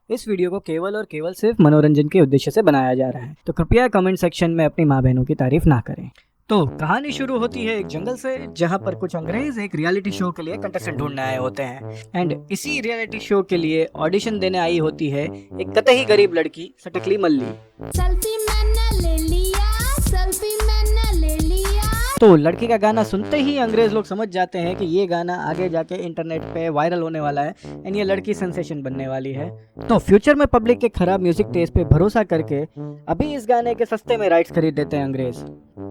इस वीडियो को केवल और केवल सिर्फ मनोरंजन के उद्देश्य से बनाया जा रहा है, तो कृपया कमेंट सेक्शन में अपनी माँ बहनों की तारीफ ना करें। तो कहानी शुरू होती है एक जंगल से, जहाँ पर कुछ अंग्रेज एक रियलिटी शो के लिए कंटेस्टेंट ढूंढने आए होते हैं। एंड इसी रियलिटी शो के लिए ऑडिशन देने आई होती है एक कतई गरीब लड़की सटकली मल्ली। सेल्फी मैंने ले लिया, सेल्फी मैंने ले लिया। तो लड़की का गाना सुनते ही अंग्रेज लोग समझ जाते हैं कि ये गाना आगे जाके इंटरनेट पे वायरल होने वाला है एंड ये लड़की सेंसेशन बनने वाली है। तो फ्यूचर में पब्लिक के खराब म्यूजिक टेस्ट पे भरोसा करके अभी इस गाने के सस्ते में राइट्स खरीद देते हैं अंग्रेज।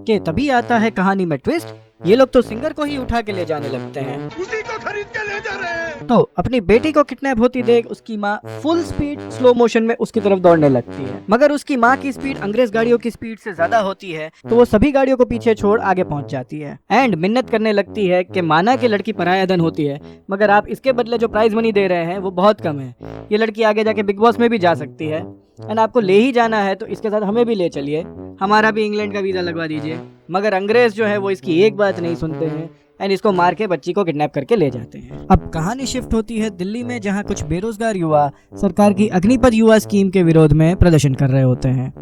के तभी आता है कहानी में ट्विस्ट, ये लोग तो सिंगर को ही उठा के ले जाने लगते हैं, उसी को खरीद के ले जा रहे हैं। तो अपनी बेटी को किडनैप होती देख उसकी माँ फुल स्पीड स्लो मोशन में उसकी तरफ दौड़ने लगती है। मगर उसकी माँ की स्पीड अंग्रेज गाड़ियों की स्पीड से ज्यादा होती है, तो वो सभी गाड़ियों को पीछे छोड़ आगे पहुंच जाती है एंड मिन्नत करने लगती है कि माना की लड़की पराया धन होती है, मगर आप इसके बदले जो प्राइज मनी दे रहे हैं वो बहुत कम है। ये लड़की आगे जाके बिग बॉस में भी जा सकती है एंड आपको ले ही जाना है तो इसके साथ हमें भी ले चलिए, हमारा भी इंग्लैंड का वीजा लगवा दीजिए। मगर अंग्रेज जो है वो इसकी एक बात नहीं सुनते हैं एंड इसको मार के बच्ची को किडनैप करके ले जाते हैं। अब कहानी शिफ्ट होती है दिल्ली में, जहां कुछ बेरोजगार युवा सरकार की अग्निपथ युवा स्कीम के विरोध में प्रदर्शन कर रहे होते हैं।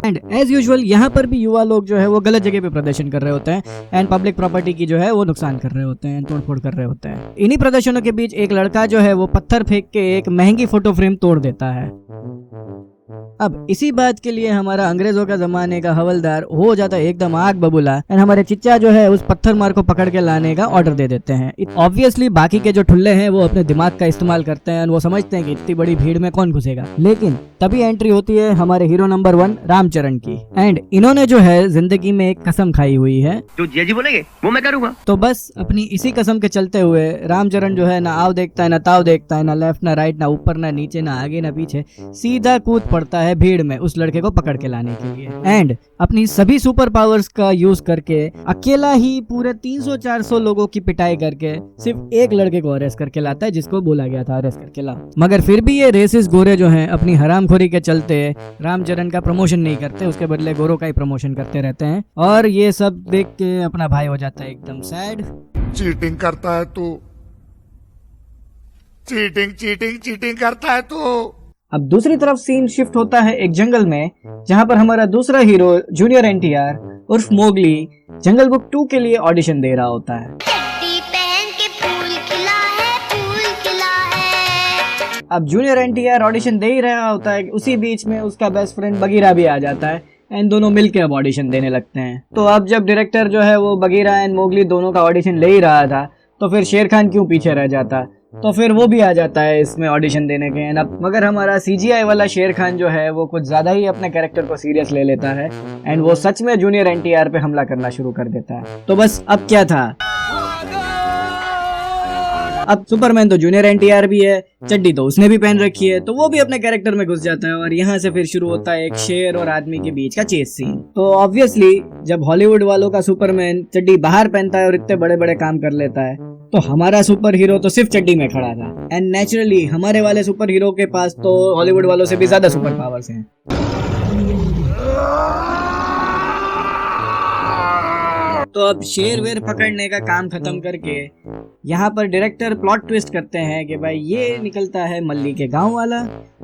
एंड एज यूजुअल यहाँ पर भी युवा लोग जो है वो गलत जगह पे प्रदर्शन कर रहे होते हैं एंड पब्लिक प्रॉपर्टी की जो है वो नुकसान कर रहे होते हैं, तोड़फोड़ कर रहे होते हैं। इन्हीं प्रदर्शनों के बीच एक लड़का जो है वो पत्थर फेंक के एक महंगी फोटो फ्रेम तोड़ देता है। अब इसी बात के लिए हमारा अंग्रेजों का जमाने का हवलदार हो जाता है एकदम आग बबूला एंड हमारे चिच्चा जो है उस पत्थर मार को पकड़ के लाने का ऑर्डर दे देते हैं। ऑब्वियसली बाकी के जो ठुल्ले हैं वो अपने दिमाग का इस्तेमाल करते हैं, वो समझते हैं कि इतनी बड़ी भीड़ में कौन घुसेगा। लेकिन तभी एंट्री होती है हमारे हीरो नंबर 1 रामचरण की एंड इन्होंने जो है जिंदगी में एक कसम खाई हुई है, जो जी बोलेंगे वो मैं करूंगा। तो बस अपनी इसी कसम के चलते हुए रामचरण जो है ना आव देखता है ना ताव देखता है, ना लेफ्ट ना राइट, ना ऊपर ना नीचे, ना आगे ना पीछे, सीधा कूद पड़ता है भीड़ में उस लड़के को पकड़ के लाने के लिए एंड अपनी सभी सुपर पावर्स का यूज करके अकेला ही पूरे 300-400 लोगों की पिटाई करके सिर्फ एक लड़के को अरेस्ट करके लाता है जिसको बोला गया था अरेस्ट करके लाओ। मगर फिर भी ये रेसिस्ट गोरे जो हैं अपनी हरामखोरी के चलते रामचरण का प्रमोशन नहीं करते, उसके बदले गोरों का ही प्रमोशन करते रहते हैं और ये सब देख के अपना भाई हो जाता है एकदम सैड। चीटिंग करता है तू, चीटिंग करता है तू। अब दूसरी तरफ सीन शिफ्ट होता है एक जंगल में, जहां पर हमारा दूसरा हीरो जूनियर एनटीआर उर्फ मोगली जंगल बुक 2 के लिए ऑडिशन दे रहा होता है। चड्डी पहन के फूल खिला है, फूल खिला है। अब जूनियर एनटीआर ऑडिशन दे ही रहा होता है, उसी बीच में उसका बेस्ट फ्रेंड बगीरा भी आ जाता है एंड दोनों मिलके अब ऑडिशन देने लगते हैं। तो अब जब डायरेक्टर जो है वो बगीरा एंड मोगली दोनों का ऑडिशन ले ही रहा था, तो फिर शेर खान क्यों पीछे रह जाता, तो फिर वो भी आ जाता है इसमें ऑडिशन देने के एंड अब मगर हमारा सीजीआई वाला शेर खान जो है वो कुछ ज्यादा ही अपने कैरेक्टर को सीरियस ले लेता है एंड वो सच में जूनियर एनटीआर पे हमला करना शुरू कर देता है। तो बस अब क्या था, अब सुपरमैन तो जूनियर एनटीआर भी है, चड्डी तो उसने भी पहन रखी है, तो वो भी अपने कैरेक्टर में घुस जाता है और यहाँ से फिर शुरू होता है एक शेर और आदमी के बीच का चेस सीन। तो ऑब्वियसली जब हॉलीवुड वालों का सुपरमैन चड्डी बाहर पहनता है और इतने बड़े बड़े काम कर लेता है, तो हमारा सुपर हीरो तो सिर्फ चड्डी में खड़ा था एंड नेचुरली हमारे वाले सुपर हीरो के पास तो हॉलीवुड वालों से भी ज्यादा सुपर पावर्स हैं। तो अब शेर वेर पकड़ने का काम खत्म करके यहाँ पर डायरेक्टर प्लॉट ट्विस्ट करते हैं कि भाई ये निकलता है मल्ली के गांव वाला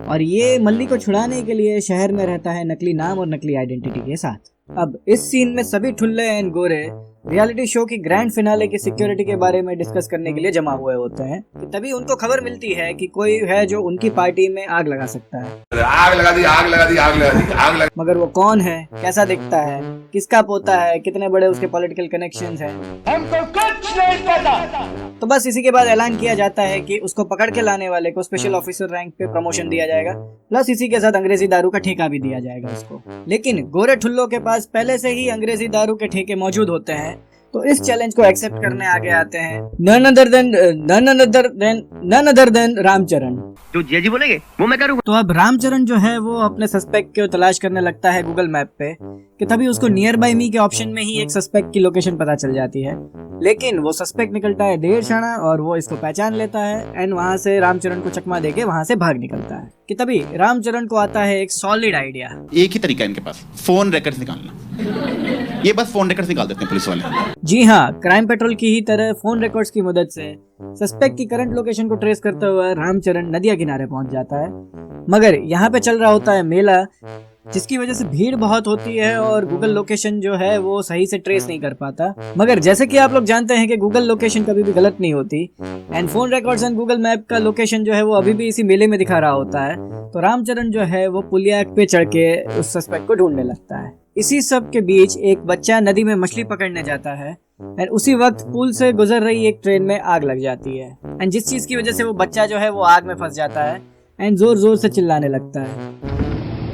और ये मल्ली को छुड़ाने के लिए शहर में रहता है नकली नाम और नकली आइडेंटिटी के साथ। अब इस सीन में सभी ठुल्ले एंड गोरे रियलिटी शो की ग्रैंड फिनाले की सिक्योरिटी के बारे में डिस्कस करने के लिए जमा हुए होते हैं कि तभी उनको खबर मिलती है कि कोई है जो उनकी पार्टी में आग लगा सकता है। आग लगा दी। मगर वो कौन है, कैसा दिखता है, किसका पोता है, कितने बड़े उसके पॉलिटिकल कनेक्शंस हैं, हमको कुछ नहीं पता। तो बस इसी के बाद ऐलान किया जाता है कि उसको पकड़ के लाने वाले को स्पेशल ऑफिसर रैंक पे प्रमोशन दिया जाएगा, प्लस इसी के साथ अंग्रेजी दारू का ठेका भी दिया जाएगा उसको। लेकिन गोरे ठुल्लों के पास पहले से ही अंग्रेजी दारू के ठेके मौजूद होते हैं, तो इस चैलेंज को एक्सेप्ट करने आगे आते हैं नन अदर देन रामचरण। जो जी बोलेंगे वो मैं करूंगा। तो अब रामचरण जो है वो अपने सस्पेक्ट को तलाश करने लगता है गूगल मैप पे कि तभी उसको नियर बाय मी के ऑप्शन में ही एक सस्पेक्ट की लोकेशन पता चल जाती है। लेकिन वो सस्पेक्ट निकलता है देर शाना और वो इसको पहचान लेता है एंड वहां से रामचरण को चकमा देके वहां से भाग निकलता है। कि तभी रामचरण को आता है एक सॉलिड आइडिया। एक ही तरीका है इनके पास, फोन रिकॉर्ड्स निकालना। ये बस फोन रिकॉर्ड्स निकाल देते हैं पुलिस वाले। जी हाँ, क्राइम पेट्रोल की ही तरह फोन रिकॉर्ड्स की मदद से सस्पेक्ट की करंट लोकेशन को ट्रेस करता हुआ रामचरण नदिया किनारे पहुंच जाता है। मगर यहाँ पे चल रहा होता है मेला, जिसकी वजह से भीड़ बहुत होती है और गूगल लोकेशन जो है वो सही से ट्रेस नहीं कर पाता। मगर जैसे कि आप लोग जानते हैं कि गूगल लोकेशन कभी भी गलत नहीं होती and phone records and Google map का लोकेशन जो है वो अभी भी इसी मेले में दिखा रहा होता है। तो रामचरण जो है वो पुलिया पे चढ़ के उस सस्पेक्ट को ढूंढने लगता है। इसी सब के बीच एक बच्चा नदी में मछली पकड़ने जाता है एंड उसी वक्त पुल से गुजर रही एक ट्रेन में आग लग जाती है एंड जिस चीज की वजह से वो बच्चा जो है वो आग में फंस जाता है एंड जोर जोर से चिल्लाने लगता है।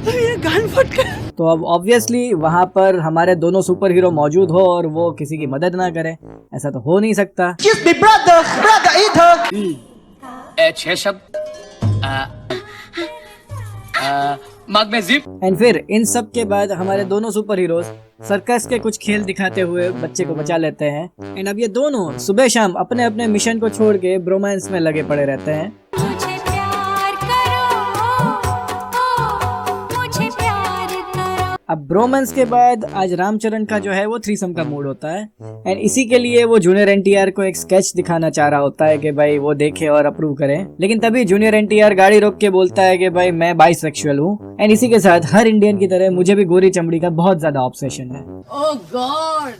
ये गान फट गया। तो अब ऑब्वियसली वहां पर हमारे दोनों सुपर हीरो मौजूद हो और वो किसी की मदद ना करे, ऐसा तो हो नहीं सकता। छह शब्द माग में जिप। एंड फिर इन सब के बाद हमारे दोनों सुपर हीरोज सर्कस के कुछ खेल दिखाते हुए बच्चे को बचा लेते हैं एंड अब ये दोनों सुबह शाम अपने अपने मिशन को छोड़ के ब्रोमांस में लगे पड़े रहते हैं। मुझे प्यार करो, मुझे प्यार करो। अब ब्रोमांस के बाद आज रामचरण का जो है वो थ्रीसम का मूड होता है एंड इसी के लिए वो जूनियर एनटीआर को एक स्केच दिखाना चाह रहा होता है कि भाई वो देखे और अप्रूव करे। लेकिन तभी जूनियर एनटीआर गाड़ी रोक के बोलता है कि भाई मैं बाइसेक्सुअल हूँ एंड इसी के साथ हर इंडियन की तरह मुझे भी गोरी चमड़ी का बहुत ज्यादा ऑब्सेशन है। ओह गॉड,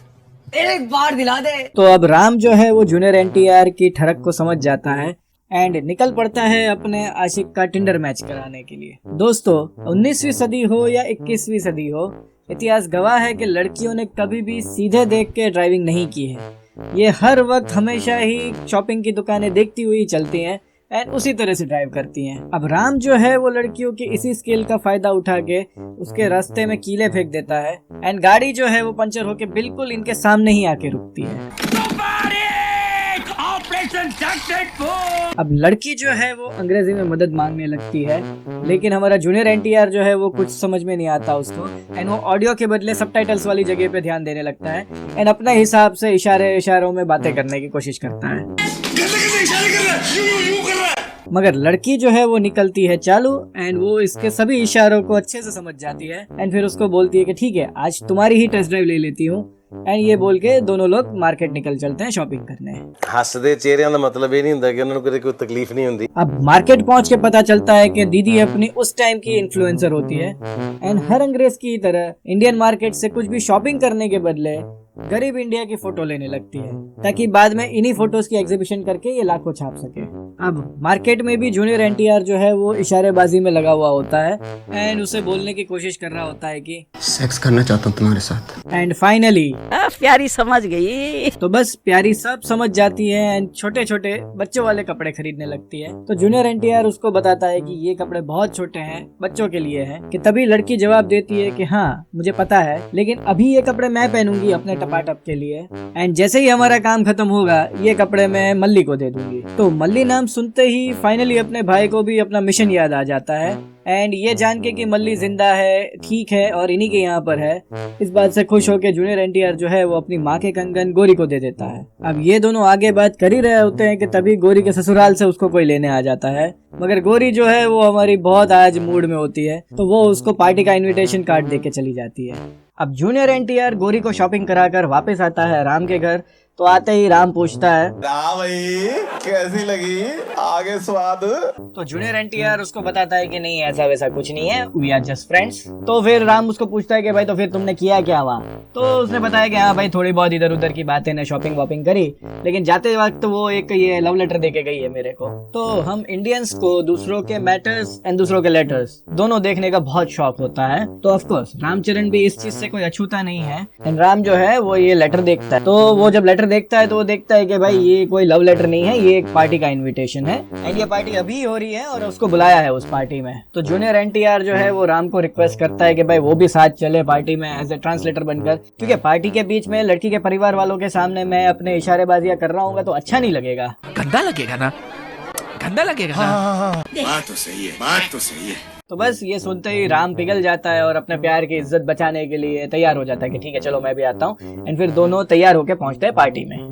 एक बार दिला दे। तो अब राम जो है वो जूनियर एनटीआर की ठरक को समझ जाता है एंड निकल पड़ता है अपने आशिक का टिंडर मैच कराने के लिए। दोस्तों, 19वीं सदी हो या 21वीं सदी हो, इतिहास गवाह है कि लड़कियों ने कभी भी सीधे देख के ड्राइविंग नहीं की है। ये हर वक्त हमेशा ही शॉपिंग की दुकानें देखती हुई चलती हैं एंड उसी तरह से ड्राइव करती हैं। अब राम जो है वो लड़कियों की इसी स्किल का फायदा उठा के उसके रास्ते में कीले फेंक देता है एंड गाड़ी जो है वो पंचर होके बिल्कुल इनके सामने ही आके रुकती है। अब लड़की जो है वो अंग्रेजी में मदद मांगने लगती है, लेकिन हमारा जूनियर एनटीआर जो है वो कुछ समझ में नहीं आता उसको एंड वो ऑडियो के बदले सबटाइटल्स वाली जगह पे ध्यान देने लगता है एंड अपने हिसाब से इशारों में बातें करने की कोशिश करता है। मगर लड़की जो है वो निकलती है चालू एंड वो इसके सभी इशारों को अच्छे से समझ जाती है एंड फिर उसको बोलती है कि ठीक है, आज तुम्हारी ही टेस्ट ड्राइव ले लेती हूँ एंड ये बोल के दोनों लोग मार्केट निकल चलते हैं शॉपिंग करने। हसदे चेहरिਆਂ ਦਾ मतलब ਇਹ ਨਹੀਂ ਹੁੰਦਾ ਕਿ ਉਹਨਾਂ ਨੂੰ ਕੋਈ तकलीफ नहीं होती। अब मार्केट पहुंच के पता चलता है कि दीदी अपनी उस टाइम की इन्फ्लुएंसर होती है एंड हर अंग्रेज की तरह इंडियन मार्केट से कुछ भी शॉपिंग करने के बदले गरीब इंडिया की फोटो लेने लगती है ताकि बाद में इन्हीं फोटोज की एग्जीबिशन करके ये लाखों छाप सके। अब मार्केट में भी जूनियर एनटीआर जो है वो इशारेबाजी में लगा हुआ होता है एंड उसे बोलने की कोशिश कर रहा होता है कि सेक्स करना चाहता हूँ तुम्हारे साथ। एंड फाइनली प्यारी समझ गई। तो बस प्यारी सब समझ जाती है एंड छोटे छोटे बच्चों वाले कपड़े खरीदने लगती है। तो जूनियर एनटीआर उसको बताता है कि ये कपड़े बहुत छोटे हैं, बच्चों के लिए हैं। कि तभी लड़की जवाब देती है कि हाँ मुझे पता है, लेकिन अभी ये कपड़े मैं पहनूंगी अपने टपाटप के लिए एंड जैसे ही हमारा काम खत्म होगा ये कपड़े मैं मल्ली को दे दूंगी। तो मल्ली नाम सुनते ही फाइनली अपने भाई को भी अपना मिशन याद आ जाता है एंड ये जान के कि मल्ली जिंदा है, ठीक है और इन्हीं के यहाँ पर है, इस बात से खुश होकर जूनियर एनटीआर जो है वो अपनी माँ के कंगन गोरी को दे देता है। अब ये दोनों आगे बात कर ही रहे होते हैं कि तभी गोरी के ससुराल से उसको कोई लेने आ जाता है। मगर गोरी जो है वो हमारी बहुत आज मूड में होती है तो वो उसको पार्टी का इन्विटेशन कार्ड दे के चली जाती है। अब जूनियर एनटीआर गोरी को शॉपिंग कराकर वापस आता है राम के घर। तो आते ही राम पूछता है भाई कैसी लगी आगे स्वाद। तो जूनियर एनटीआर उसको बताता है कि नहीं ऐसा वैसा कुछ नहीं है, वी आर जस्ट फ्रेंड्स। तो फिर राम उसको पूछता है कि भाई तो फिर तुमने किया क्या वहाँ। तो उसने बताया कि हाँ भाई थोड़ी बहुत इधर उधर की बातें ने शॉपिंग वॉपिंग करी, लेकिन जाते वक्त वो एक ये लव लेटर देके गई है मेरे को। तो हम इंडियंस को दूसरों के मैटर्स एंड दूसरों के लेटर्स दोनों देखने का बहुत शौक होता है। तो ऑफकोर्स रामचरण भी इस चीज से कोई अछूता नहीं है एंड राम जो है वो ये लेटर देखता है। तो वो जब लेटर देखता है तो वो देखता है कि भाई ये कोई लव लेटर नहीं है, ये एक पार्टी का इनविटेशन है एंड ये पार्टी अभी हो रही है और उसको बुलाया है उस पार्टी में। तो जूनियर एनटीआर जो है वो राम को रिक्वेस्ट करता है कि भाई वो भी साथ चले पार्टी में एज ए ट्रांसलेटर बनकर, क्योंकि पार्टी के बीच में लड़की के परिवार वालों के सामने मैं अपने इशारेबाजियां कर रहा हूँ तो अच्छा नहीं लगेगा। गंदा लगेगा ना, गंदा लगेगा ना। बात तो सही है, बात तो सही है। तो बस ये सुनते ही राम पिघल जाता है और अपने प्यार की इज्जत बचाने के लिए तैयार हो जाता है कि ठीक है चलो मैं भी आता हूँ। एंड फिर दोनों तैयार होके पहुंचते हैं पार्टी में।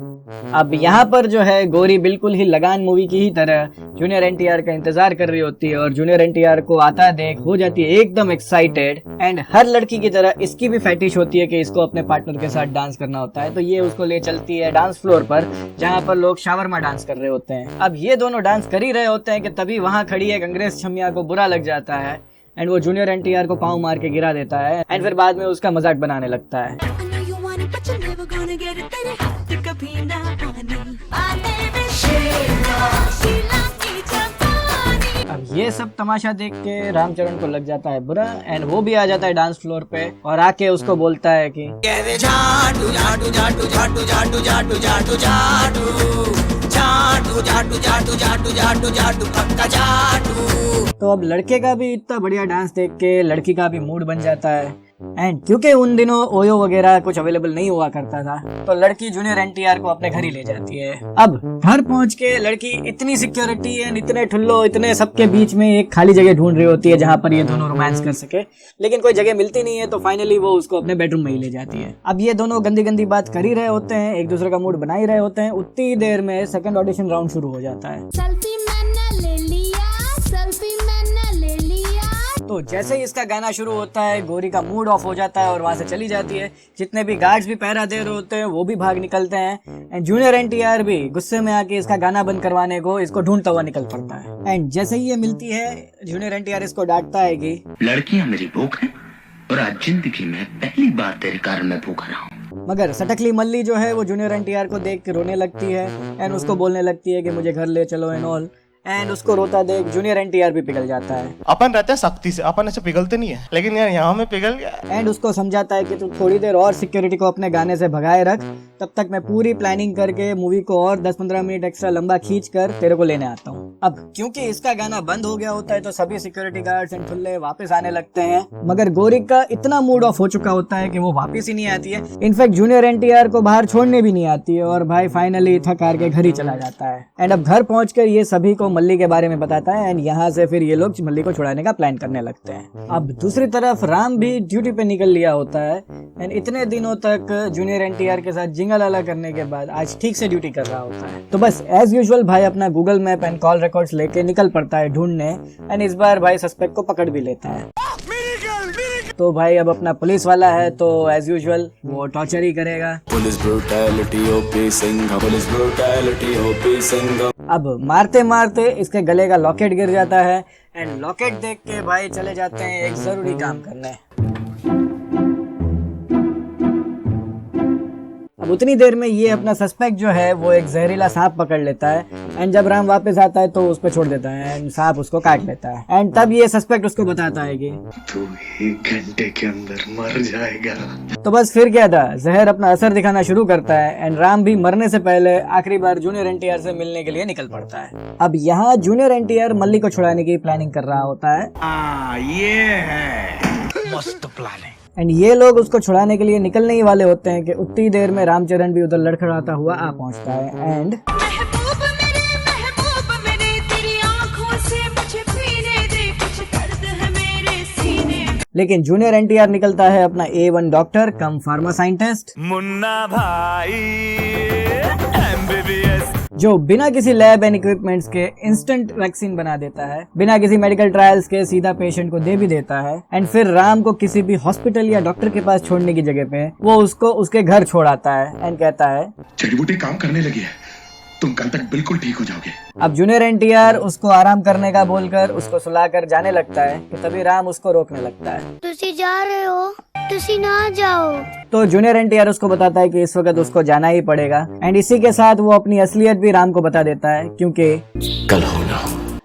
अब यहाँ पर जो है गौरी बिल्कुल ही लगान मूवी की ही तरह जूनियर एनटीआर का इंतजार कर रही होती है और जूनियर एनटीआर को आता देख हो जाती है एकदम एक्साइटेड। एंड हर लड़की की तरह इसकी भी फैटिश होती है कि इसको अपने पार्टनर के साथ डांस करना होता है, तो ये उसको ले चलती है डांस फ्लोर पर जहाँ पर लोग शावरमा डांस कर रहे होते हैं। अब ये दोनों डांस कर ही रहे होते हैं कि तभी वहाँ खड़ी एक अंग्रेज छमिया को बुरा लग जाता है एंड वो जूनियर एनटीआर को पाँव मार के गिरा देता है एंड फिर बाद में उसका मजाक बनाने लगता है। अब ये सब तमाशा देख के रामचरण को लग जाता है बुरा एंड वो भी आ जाता है डांस फ्लोर पे और आके उसको बोलता है कि तो अब लड़के का भी इतना बढ़िया डांस देख के लड़की का भी मूड बन जाता है। एंड क्योंकि उन दिनों ओयो वगैरह कुछ अवेलेबल नहीं हुआ करता था तो लड़की जूनियर एनटीआर को अपने घर ही ले जाती है। अब घर पहुंच के लड़की इतनी सिक्योरिटी एंड इतने ठुल्लो इतने सबके बीच में एक खाली जगह ढूंढ रही होती है जहां पर ये दोनों रोमांस कर सके, लेकिन कोई जगह मिलती नहीं है तो फाइनली वो उसको अपने बेडरूम में ही ले जाती है। अब ये दोनों गंदी गंदी बात कर ही रहे होते हैं, एक दूसरे का मूड बना ही रहे होते हैं, उतनी देर में सेकंड ऑडिशन राउंड शुरू हो जाता है। सेल्फी मैंने ले लिया, सेल्फी मैंने ले लिया। तो जैसे ही इसका गाना शुरू होता है गौरी का मूड ऑफ हो जाता है और वहां से चली जाती है। जितने भी गार्ड्स भी पहरा दे रहे होते हैं वो भी भाग निकलते हैं एंड जूनियर एनटीआर भी गुस्से में आके इसका गाना बंद करवाने को इसको ढूंढता हुआ निकल पड़ता है। एंड जैसे ही ये मिलती है जूनियर एनटीआर इसको डांटता है कि लड़कियां मेरी भूख है और आज जिंदगी में पहली बार तेरे कारण मैं भूखा रहा हूँ। मगर सटकली मल्ली जो है वो जूनियर एनटीआर को देख के रोने लगती है एंड उसको बोलने लगती है कि मुझे घर ले चलो एंड ऑल। एंड उसको रोता देख जूनियर एनटीआर भी पिघल जाता है। अपन रहते हैं सख्ती से, अपन ऐसे पिघलते नहीं है, लेकिन यार यहाँ में पिघल गया। एंड उसको समझाता है कि तू थोड़ी देर और सिक्योरिटी को अपने गाने से भगाए रख, तब तक मैं पूरी प्लानिंग करके मूवी को और 10-15 मिनट एक्स्ट्रा लंबा खींच कर तेरे को लेने आता हूँ। अब क्योंकि इसका गाना बंद हो गया होता है तो सभी सिक्योरिटी गार्ड्स एंड ठुल्ले वापस आने लगते हैं, मगर गौरी का इतना मूड ऑफ हो चुका होता है कि वो वापस ही नहीं आती है। इनफैक्ट जूनियर एनटीआर को बाहर छोड़ने भी नहीं आती है और भाई फाइनली थक हार के घर ही चला जाता है। एंड अब घर पहुंचकर ये सभी को मल्ली के बारे में बताता है एंड यहाँ से फिर ये लोग मल्ली को छुड़ाने का प्लान करने लगते हैं। अब दूसरी तरफ राम भी ड्यूटी पे निकल लिया होता है एंड इतने दिनों तक जूनियर एनटीआर के साथ जिंगलाला करने के बाद आज ठीक से ड्यूटी कर रहा होता है। तो बस एज यूजुअल भाई अपना Google map and call records लेके निकल पड़ता है ढूंढने एंड इस बार भाई सस्पेक्ट को पकड़ भी लेता है। तो भाई अब अपना पुलिस वाला है तो एज यूजुअल वो टॉर्चर ही करेगा। Police brutality OP Singh, police brutality OP Singh. अब मारते मारते इसके गले का लॉकेट गिर जाता है एंड लॉकेट देख के भाई चले जाते हैं एक जरूरी काम करने। अब उतनी देर में ये अपना सस्पेक्ट जो है वो एक जहरीला सांप पकड़ लेता है एंड जब राम वापस आता है तो उस पर छोड़ देता है एंड सांप उसको काट लेता है। एंड तब ये सस्पेक्ट उसको बताता है कि तू 1 घंटे के अंदर मर जाएगा। तो बस फिर क्या था, जहर अपना असर दिखाना शुरू करता है एंड राम भी मरने से पहले आखिरी बार जूनियर एनटीआर से मिलने के लिए निकल पड़ता है। अब यहाँ जूनियर एनटीआर मल्ली को छुड़ाने की प्लानिंग कर रहा होता है। ये है मस्त प्लान है। एंड ये लोग उसको छुड़ाने के लिए निकलने ही वाले होते हैं कि उतनी देर में रामचरण भी उधर लड़खड़ाता हुआ आ पहुंचता है। एंड लेकिन जूनियर एनटीआर निकलता है अपना A1 डॉक्टर कम फार्मा साइंटिस्ट मुन्ना भाई MBBS, जो बिना किसी लैब एंड इक्विपमेंट्स के इंस्टेंट वैक्सीन बना देता है, बिना किसी मेडिकल ट्रायल्स के सीधा पेशेंट को दे भी देता है। एंड फिर राम को किसी भी हॉस्पिटल या डॉक्टर के पास छोड़ने की जगह पे वो उसको उसके घर छोड़ आता है एंड कहता है जड़ी बूटी काम करने लगी है, तुम कल तक बिल्कुल ठीक हो जाओगे। अब जूनियर एनटीआर उसको आराम करने का बोलकर उसको सुलाकर जाने लगता है कि तभी राम उसको रोकने लगता है। तुसी जा रहे हो, तुसी ना जाओ। तो जूनियर एनटीआर उसको बताता है कि इस वक्त उसको जाना ही पड़ेगा एंड इसी के साथ वो अपनी असलियत भी राम को बता देता है क्योंकि कल होना।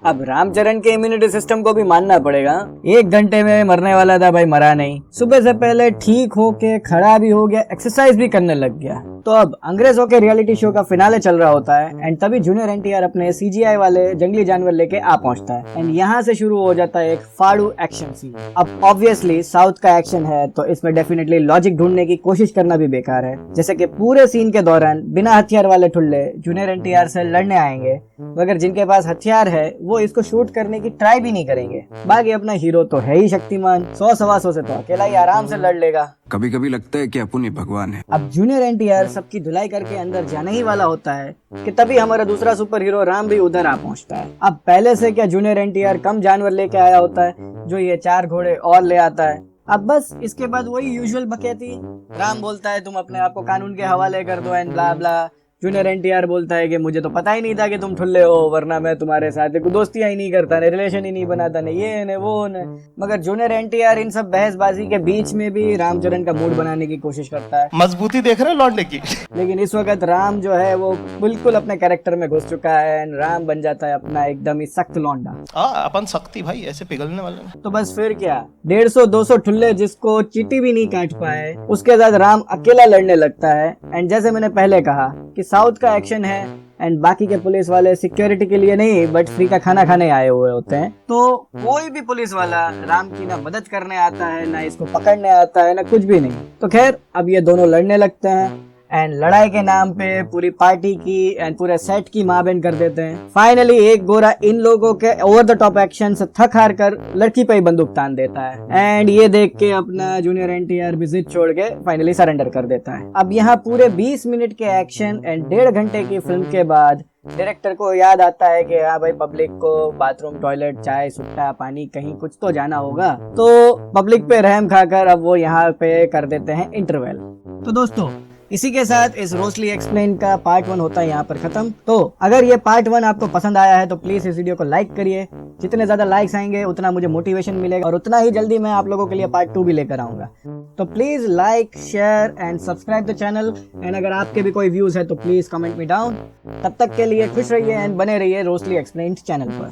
अब रामचरण के इम्यूनिटी सिस्टम को भी मानना पड़ेगा, 1 घंटे में मरने वाला था भाई, मरा नहीं। सुबह से पहले ठीक होके खड़ा भी हो गया, एक्सरसाइज भी करने लग गया। तो अब अंग्रेजों के रियलिटी शो का फिनाले चल रहा होता है एंड तभी जूनियर एनटीआर अपने CGI वाले जंगली जानवर लेके आ पहुंचता है एंड यहाँ से शुरू हो जाता है एक फाड़ू एक्शन सीन। अब ऑब्वियसली साउथ का एक्शन है तो इसमें डेफिनेटली लॉजिक ढूंढने की कोशिश करना भी बेकार है। जैसे कि पूरे सीन के दौरान बिना हथियार वाले ठुल्ले जूनियर एनटीआर से लड़ने आएंगे, मगर जिनके पास हथियार है वो वो इसको शूट करने की ट्राई भी नहीं करेंगे। बाकी अपना हीरो तो है ही शक्तिमान, 100-125 से तो अकेला ही आराम से लड़ लेगा। कभी कभी लगता है कि अपन ही भगवान है। अब जूनियर एनटीआर सबकी धुलाई करके अंदर जाने ही वाला होता है कि तभी हमारा दूसरा सुपर हीरो राम भी उधर आ पहुंचता है। अब पहले से क्या जूनियर एनटीआर कम जानवर लेके आया होता है जो ये 4 घोड़े और ले आता है। अब बस इसके बाद वही यूजुअल बकैती। राम बोलता है तुम अपने आप को कानून के हवाले कर दो and blah blah. Junior NTR बोलता है कि मुझे तो पता ही नहीं था कि तुम ठुल्ले हो, वरना मैं तुम्हारे साथ दोस्तियां ही नहीं करता, ने रिलेशन ही नहीं बनाता, ने ये ने वो ने। मगर जूनियर एनटीआर इन सब बहसबाजी के बीच में भी रामचरण का मूड बनाने की कोशिश करता है। मजबूती देख रहे हो लौटने की। लेकिन इस वक्त राम जो है वो बिल्कुल अपने कैरेक्टर में घुस चुका है एंड राम बन जाता है अपना एकदम ही सख्त लौंडा। अपन सख्ती भाई, ऐसे पिघलने वाले नहीं। तो बस फिर क्या, 150-200 ठुल्ले जिसको चींटी भी नहीं काट पाए उसके साथ राम अकेला लड़ने लगता है। एंड जैसे मैंने पहले कहा कि साउथ का एक्शन है एंड बाकी के पुलिस वाले सिक्योरिटी के लिए नहीं बट फ्री का खाना खाने आए हुए होते हैं। तो कोई भी पुलिस वाला राम की ना मदद करने आता है, ना इसको पकड़ने आता है, ना कुछ भी नहीं। तो खैर अब ये दोनों लड़ने लगते हैं एंड लड़ाई के नाम पे पूरी पार्टी की एंड पूरे सेट की माँ बहन कर देते हैं। फाइनली एक गोरा इन लोगों के ओवर द टॉप एक्शन से थक हार कर लड़की पे ही बंदूक तान देता है एंड ये देख के अपना जूनियर एनटीआर भी जिद छोड़ के फाइनली सरेंडर कर देता है। अब यहाँ पूरे 20 मिनट के एक्शन एंड 1.5 घंटे की फिल्म के बाद डायरेक्टर को याद आता है कि हाँ भाई पब्लिक को बाथरूम, टॉयलेट, चाय, सुट्टा, पानी कहीं कुछ तो जाना होगा। तो पब्लिक पे रहम खाकर अब वो यहाँ पे कर देते हैं इंटरवल। तो दोस्तों इसी के साथ इस रोस्टली एक्सप्लेन का पार्ट 1 होता है यहाँ पर खत्म। तो अगर ये पार्ट 1 आपको पसंद आया है तो प्लीज इस वीडियो को लाइक करिए। जितने ज्यादा लाइक्स आएंगे उतना मुझे मोटिवेशन मिलेगा और उतना ही जल्दी मैं आप लोगों के लिए पार्ट 2 भी लेकर आऊंगा। तो please like, share and subscribe the channel and अगर आपके भी कोई व्यूज है तो प्लीज कमेंट मी डाउन। तब तक के लिए खुश रहिए एंड बने रहिए रोस्टली एक्सप्लेन्ड चैनल पर।